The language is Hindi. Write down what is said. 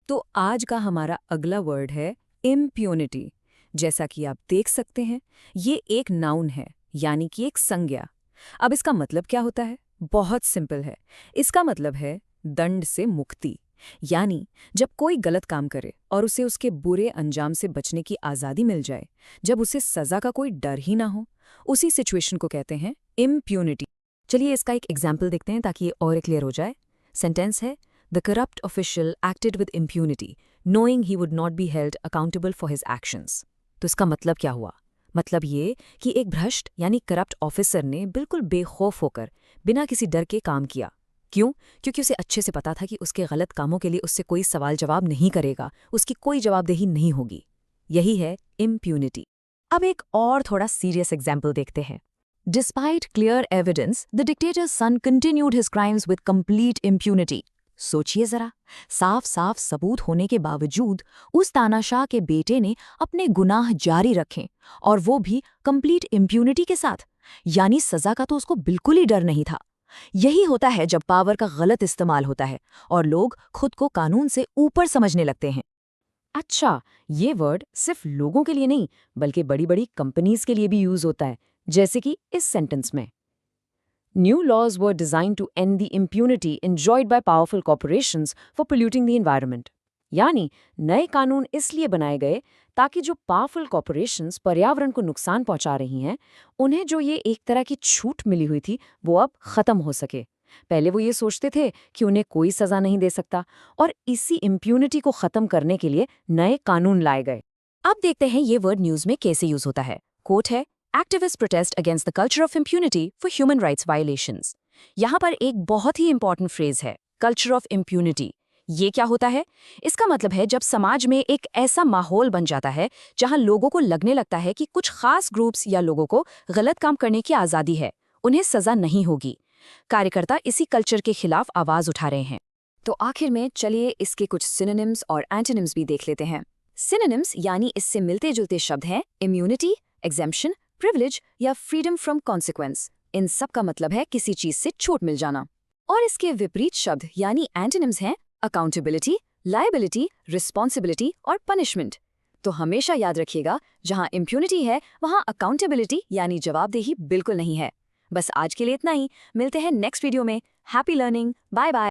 तो आज का हमारा अगला वर्ड है इम्प्यूनिटी। जैसा कि आप देख सकते हैं, ये एक नाउन है, यानी कि एक संज्ञा। अब इसका मतलब क्या होता है? बहुत सिंपल है। इसका मतलब है दंड से मुक्ति। यानी जब कोई गलत काम करे और उसे उसके बुरे अंजाम से बचने की आज़ादी मिल जाए, जब उसे सज़ा का कोई डर ही ना हो, उसी सिचुएशन को कहते हैं इम्प्यूनिटी। चलिए इसका एक एग्जाम्पल देखते हैं ताकि ये और क्लियर हो जाए। सेंटेंस है, The corrupt official acted with impunity, knowing he would not be held accountable for his actions. तो इसका मतलब क्या हुआ? मतलब ये कि एक भ्रष्ट यानी करप्ट ऑफिसर ने बिल्कुल बेखौफ होकर बिना किसी डर के काम किया। क्यों? क्योंकि उसे अच्छे से पता था कि उसके गलत कामों के लिए उससे कोई सवाल जवाब नहीं करेगा, उसकी कोई जवाबदेही नहीं होगी। यही है इम्प्यूनिटी। अब एक और थोड़ा सीरियस एग्जाम्पल देखते हैं। Despite clear evidence, the dictator's son continued his crimes with complete impunity. सोचिए जरा, साफ साफ सबूत होने के बावजूद उस तानाशाह के बेटे ने अपने गुनाह जारी रखे, और वो भी कंप्लीट इम्प्यूनिटी के साथ। यानी सजा का तो उसको बिल्कुल ही डर नहीं था। यही होता है जब पावर का गलत इस्तेमाल होता है और लोग खुद को कानून से ऊपर समझने लगते हैं। अच्छा, ये वर्ड सिर्फ लोगों के लिए नहीं, बल्कि बड़ी बड़ी कंपनीज के लिए भी यूज होता है, जैसे कि इस सेंटेंस में। New laws were designed to end the impunity enjoyed by powerful corporations for polluting the environment. यानी नए कानून इसलिए बनाए गए ताकि जो पावरफुल कॉरपोरेशंस पर्यावरण को नुकसान पहुंचा रही हैं, उन्हें जो ये एक तरह की छूट मिली हुई थी, वो अब खत्म हो सके। पहले वो ये सोचते थे कि उन्हें कोई सजा नहीं दे सकता, और इसी इम्प्यूनिटी को खत्म करने के लिए नए कानून लाए गए। अब देखते हैं ये वर्ड न्यूज में कैसे यूज होता है। कोट है, Activists protest against the culture of impunity for human rights violations. यहाँ पर एक बहुत ही इंपॉर्टेंट फ्रेज है, culture of impunity. ये क्या होता है? इसका मतलब है जब समाज में एक ऐसा माहौल बन जाता है जहाँ लोगों को लगने लगता है कि कुछ खास ग्रुप्स या लोगों को गलत काम करने की आज़ादी है, उन्हें सजा नहीं होगी। कार्यकर्ता इसी कल्चर के खिलाफ आवाज उठा रहे हैं। तो आखिर में चलिए इसके कुछ सिनोनिम्स और एंटोनिम्स भी देख लेते हैं। सिनोनिम्स यानी इससे मिलते जुलते शब्द हैं इम्यूनिटी, एग्जेम्पशन, प्रिविलेज या फ्रीडम फ्रॉम कॉन्सिक्वेंस। इन सब का मतलब है किसी चीज से छूट मिल जाना। और इसके विपरीत शब्द यानी एंटोनिम्स हैं अकाउंटेबिलिटी, लायबिलिटी, रिस्पॉन्सिबिलिटी और पनिशमेंट। तो हमेशा याद रखिएगा, जहां इम्प्यूनिटी है वहां अकाउंटेबिलिटी यानी जवाबदेही बिल्कुल नहीं है। बस आज के लिए इतना ही। मिलते हैं नेक्स्ट वीडियो में। Happy learning. Bye bye.